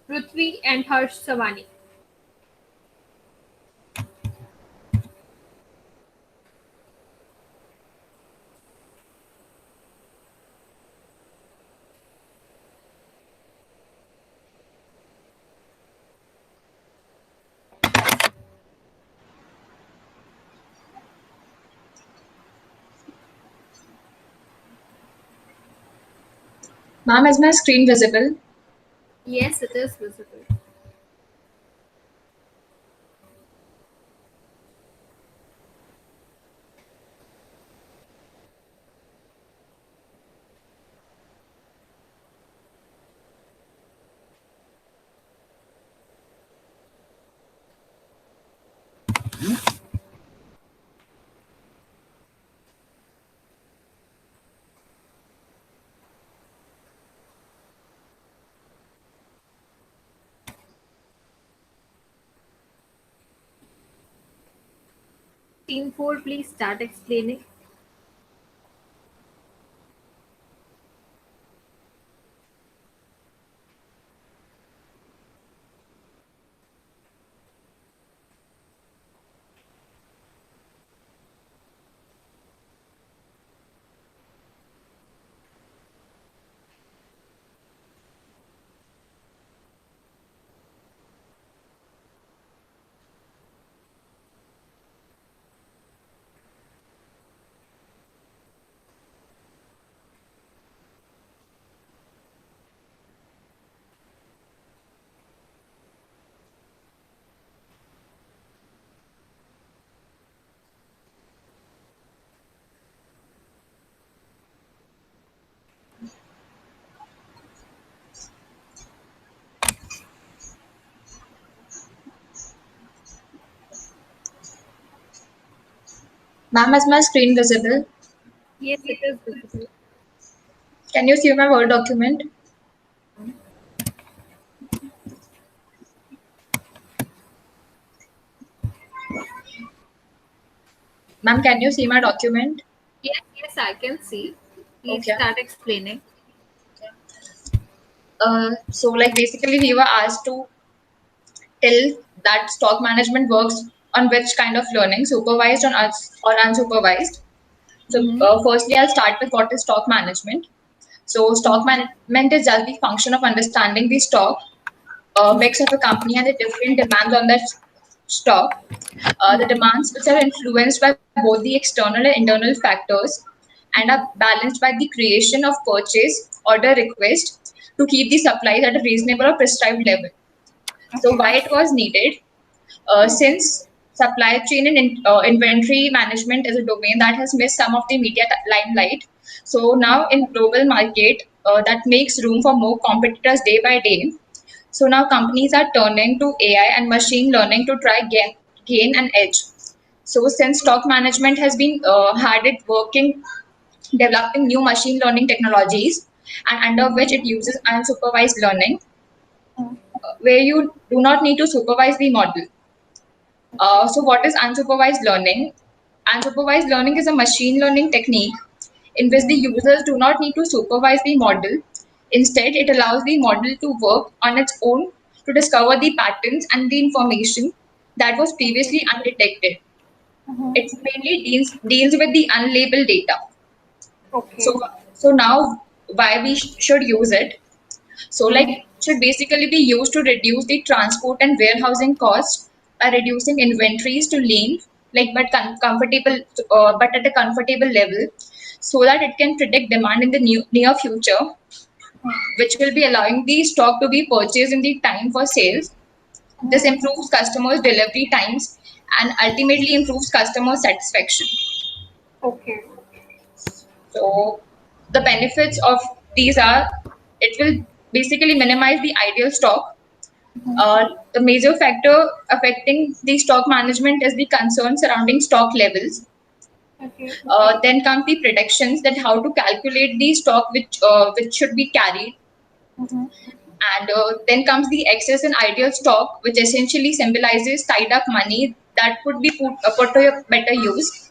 Prithvi and Harsh Savani. Ma'am, is my screen visible? Yes, it is visible. Team 4, please start explaining. Ma'am, is my screen visible? Yes, it is visible. Can you see my Word document? Ma'am, can you see my document? Yes, I can see. Please Okay. start explaining. So like basically we were asked to tell that stock management works on which kind of learning, supervised or unsupervised. So firstly, I'll start with what is stock management. So stock management is just the function of understanding the stock mix of a company and the different demands on that stock. The demands which are influenced by both the external and internal factors and are balanced by the creation of purchase order request to keep the supplies at a reasonable or prescribed level. So why it was needed? Since supply chain and inventory management is a domain that has missed some of the media limelight. So now in global market that makes room for more competitors day by day. So now companies are turning to AI and machine learning to try gain an edge. So since stock management has been had it working, developing new machine learning technologies, and under which it uses unsupervised learning, where you do not need to supervise the model. So what is unsupervised learning? Unsupervised learning is a machine learning technique in which the users do not need to supervise the model. Instead, it allows the model to work on its own to discover the patterns and the information that was previously undetected. It mainly deals with the unlabeled data. Okay. So now why we should use it? So like it should basically be used to reduce the transport and warehousing costs by reducing inventories to lean, like comfortable, but at a comfortable level, so that it can predict demand in the near future which will be allowing the stock to be purchased in the time for sales. This improves customers' delivery times and ultimately improves customer satisfaction. Okay. So the benefits of these are, it will basically minimize the ideal stock. The major factor affecting the stock management is the concern surrounding stock levels. Okay. Then come the predictions that how to calculate the stock which should be carried. And then comes the excess and ideal stock, which essentially symbolizes tied up money that could be put to a better use.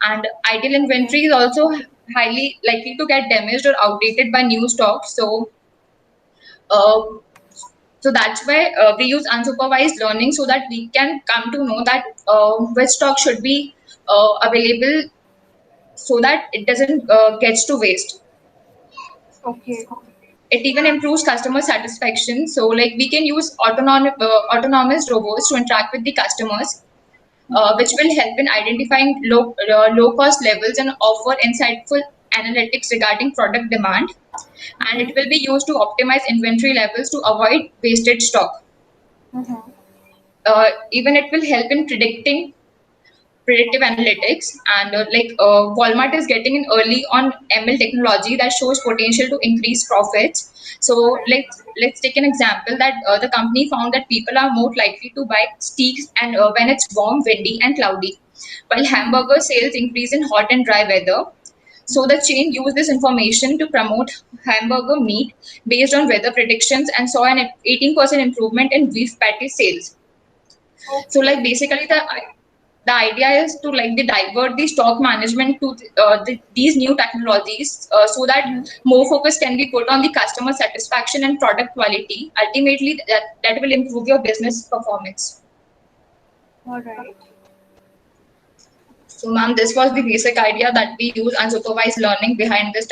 And ideal inventory is also highly likely to get damaged or outdated by new stock. Uh, so that's why we use unsupervised learning so that we can come to know that which stock should be available so that it doesn't gets to waste. Okay. It even improves customer satisfaction. So like we can use autonomous robots to interact with the customers, which will help in identifying low cost levels and offer insightful analytics regarding product demand. And it will be used to optimize inventory levels to avoid wasted stock. Even it will help in predictive analytics, and Walmart is getting in early on ML technology that shows potential to increase profits. So let's take an example that the company found that people are more likely to buy steaks and when it's warm, windy and cloudy, while hamburger sales increase in hot and dry weather. So the chain used this information to promote hamburger meat based on weather predictions and saw an 18% improvement in beef patty sales. So like basically the idea is to like divert the stock management to these new technologies so that more focus can be put on the customer satisfaction and product quality. Ultimately, that will improve your business performance. All right. So, ma'am, this was the basic idea that we use unsupervised learning behind this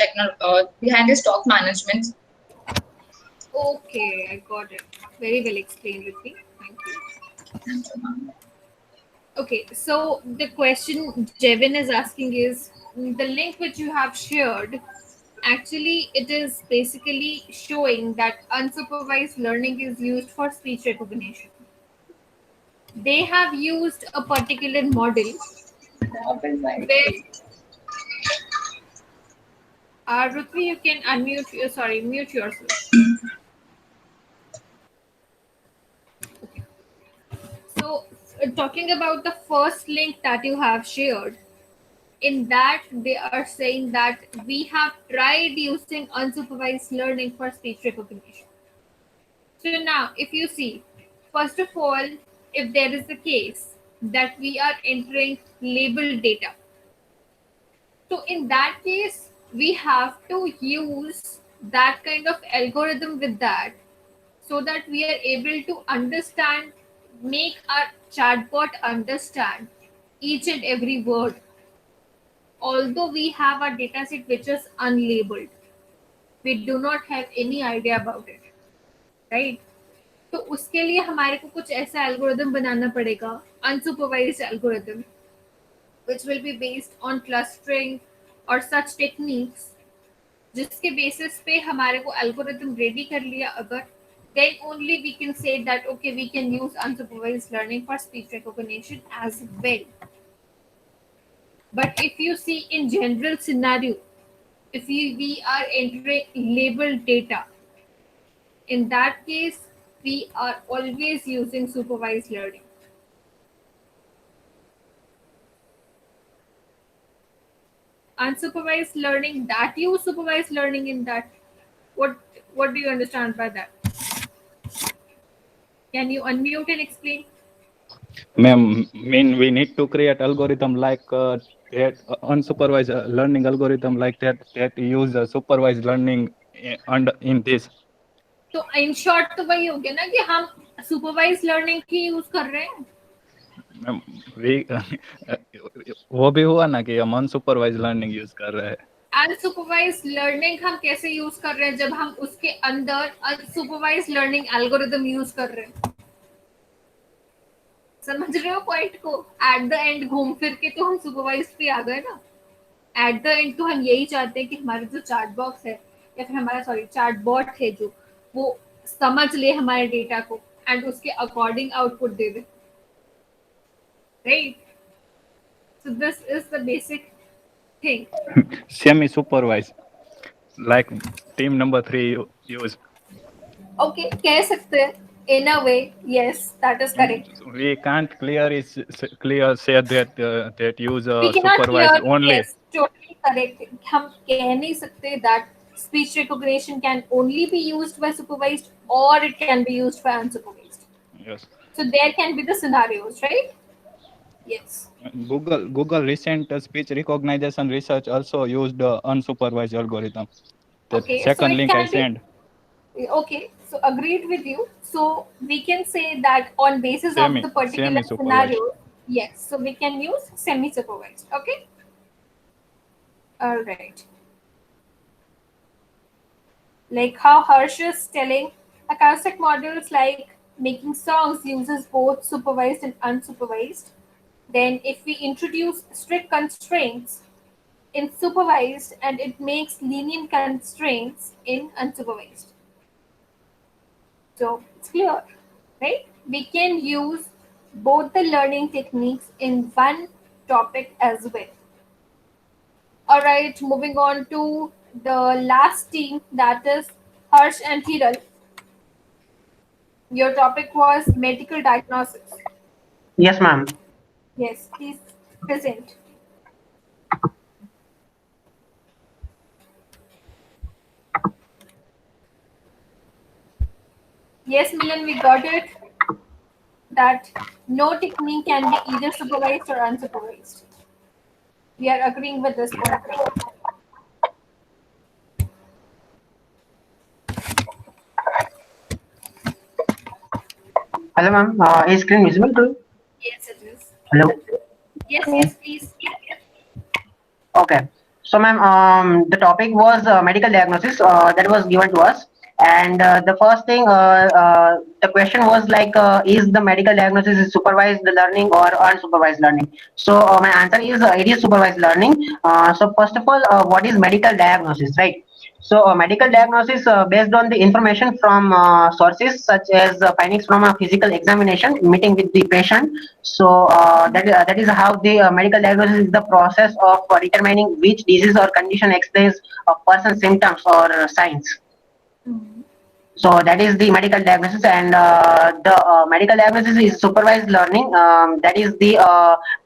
behind this stock management. Okay, I got it. Very well explained, Rithi. Thank you. Thank you, ma'am. Okay, so the question Jevin is asking is the link which you have shared. Actually, it is basically showing that unsupervised learning is used for speech recognition. They have used a particular model where Ruthvi, you can mute yourself. Okay. So, talking about the first link that you have shared, in that they are saying that we have tried using unsupervised learning for speech recognition. So now, if you see, first of all, if there is a case that we are entering labeled data, so in that case, we have to use that kind of algorithm with that so that we are able to understand, make our chatbot understand each and every word. Although we have a dataset which is unlabeled, we do not have any idea about it, right? तो उसके लिए हमारे को कुछ ऐसा algorithm बनाना पड़ेगा, unsupervised algorithm, which will be based on clustering or such techniques, जिसके basis पे हमारे को एल्गोरिदम रेडी कर लिया अगर, then only we can say that okay, we can use unsupervised learning for speech recognition as well. But if you see in general scenario, if we are entering labeled data, in that case, we are always using supervised learning. Unsupervised learning, that you supervised learning in that. What do you understand by that? Can you unmute and explain? Ma'am, mean we need to create algorithm like that unsupervised learning algorithm like that use supervised learning in this. तो in short तो वही हो गया ना कि हम supervise learning ही use कर रहे हैं. वो भी हुआ ना कि हम अनसुपरवाइज लर्निंग यूज कर रहे हैं. अनसुपरवाइज लर्निंग हम कैसे यूज कर रहे हैं जब हम उसके अंदर अनसुपरवाइज लर्निंग एल्गोरिदम यूज कर रहे हैं. समझ रहे हो पॉइंट को? एट द एंड घूम फिर के तो हम सुपरवाइज पे आ गए ना. एट द एंड तो हम यही चाहते हैं कि हमारा जो चैट बॉक्स है या फिर हमारा चैटबॉट है जो वो समझ ले हमारे डेटा को एंड उसके अकॉर्डिंग आउटपुट दे दे, right? So this is the basic thing. Semi supervised, like team number 3 use. Okay, कह सकते हैं in a way, yes, that is correct. We can't clear say that use We cannot supervised hear, only. yes, totally correct. हम कह नहीं सकते that speech recognition can only be used by supervised or it can be used by unsupervised. Yes. So there can be the scenarios, right? Yes. Google recent speech recognition research also used unsupervised algorithm. The Okay, so second it link I can be, send. okay, so agreed with you. So we can say that on basis of the particular Semi-supervised. scenario, yes, so we can use semi-supervised. Okay. All right. Like how Harsh is telling, acoustic models like making songs uses both supervised and unsupervised. Then if we introduce strict constraints in supervised and it makes lenient constraints in unsupervised. So it's clear, right? We can use both the learning techniques in one topic as well. All right, moving on to the last team, that is Harsh and Hiral. Your topic was medical diagnosis. Yes, ma'am. Yes, please present. Yes, Milan, we got it. That no technique can be either supervised or unsupervised. We are agreeing with this point. Hello, ma'am. Is screen visible to you? Yes, it is. Hello. Yes, please. Okay. So, ma'am, the topic was medical diagnosis that was given to us, and the first thing, the question was like, is the medical diagnosis is supervised learning or unsupervised learning? So, my answer is it is supervised learning. So, first of all, what is medical diagnosis, right? So, medical diagnosis based on the information from sources such as findings from a physical examination, meeting with the patient. So that is how the medical diagnosis is the process of determining which disease or condition explains a person's symptoms or signs. So that is the medical diagnosis, and the medical diagnosis is supervised learning. That is the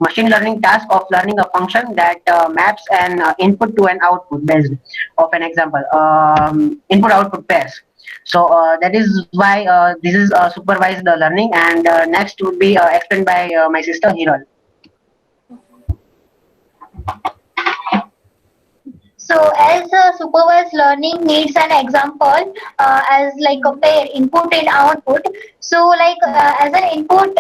machine learning task of learning a function that maps an input to an output based of an example input-output pairs. So that is why this is supervised learning, and next would be explained by my sister Hiral. So as supervised learning needs an example as like a pair input and output. So like as an input,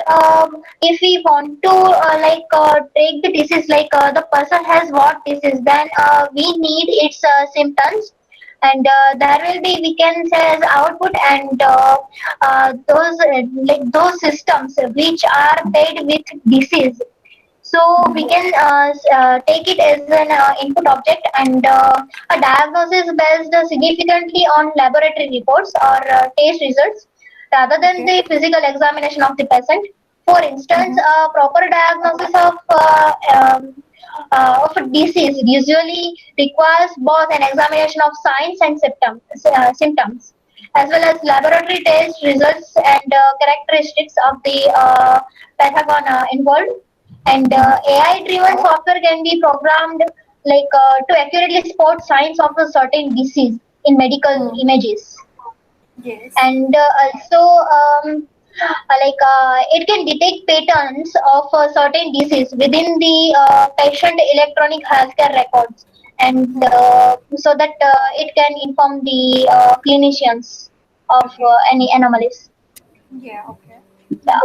if we want to take the disease, like the person has what disease, then we need its symptoms. And there will be, we can say, as output, and those systems which are paired with disease. So we can take it as an input object, and a diagnosis based significantly on laboratory reports or test results rather than the physical examination of the patient. For instance, a proper diagnosis of a disease usually requires both an examination of signs and symptoms, as well as laboratory test results and characteristics of the pathogen involved. And AI-driven software can be programmed to accurately spot signs of a certain disease in medical images. Yes. And also, it can detect patterns of a certain disease within the patient electronic healthcare records, and so that it can inform the clinicians of any anomalies. Yeah, okay. Yeah.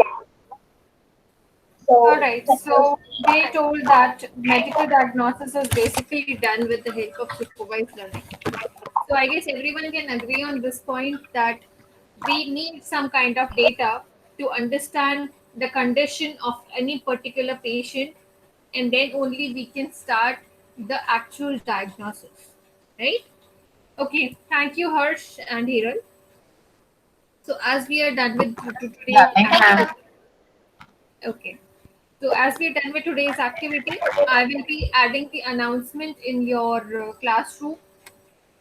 So, all right, so they told that medical diagnosis is basically done with the help of supervised learning. So I guess everyone can agree on this point that we need some kind of data to understand the condition of any particular patient, and then only we can start the actual diagnosis, right? Okay, thank you, Harsh and Hiral. So as we are done with Yeah, today's thank you, ma'am. okay. So as we are done with today's activity, I will be adding the announcement in your classroom,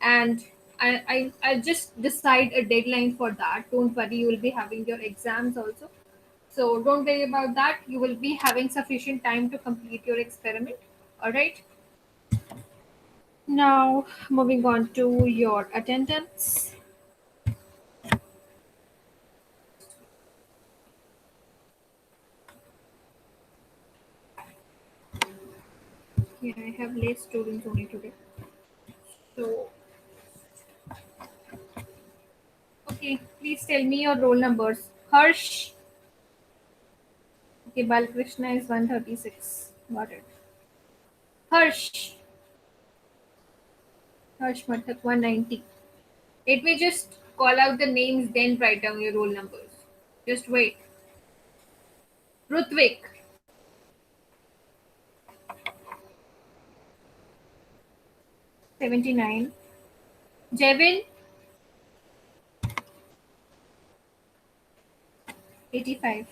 and I just decide a deadline for that. Don't worry, you will be having your exams also. So don't worry about that. You will be having sufficient time to complete your experiment. All right. Now moving on to your attendance. Yeah, I have late students only today. So okay, please tell me your roll numbers. Harsh. Okay, Balakrishna is 136. Got it. Harsh. Harsh Mathak 190. Let me just call out the names, then write down your roll numbers. Just wait. Rutvik. 79. Jevin. 85.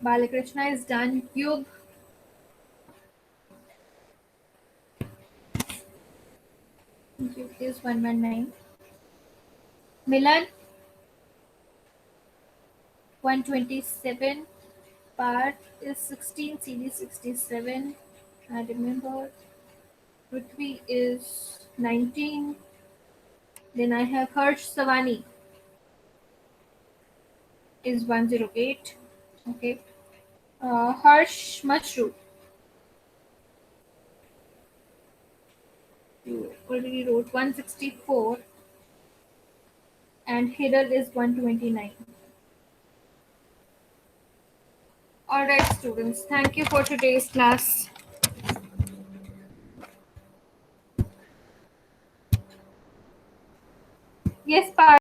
Balakrishna is done. Yug. Yug is 119. Milan. 127. Part is 16. CD 67. I remember. Prithvi is 19. Then I have Harsh Savani is 108. Okay. Harsh Mushroom. You already wrote 164. And Hiral is 129. Alright, students. Thank you for today's class. Yes, Parth.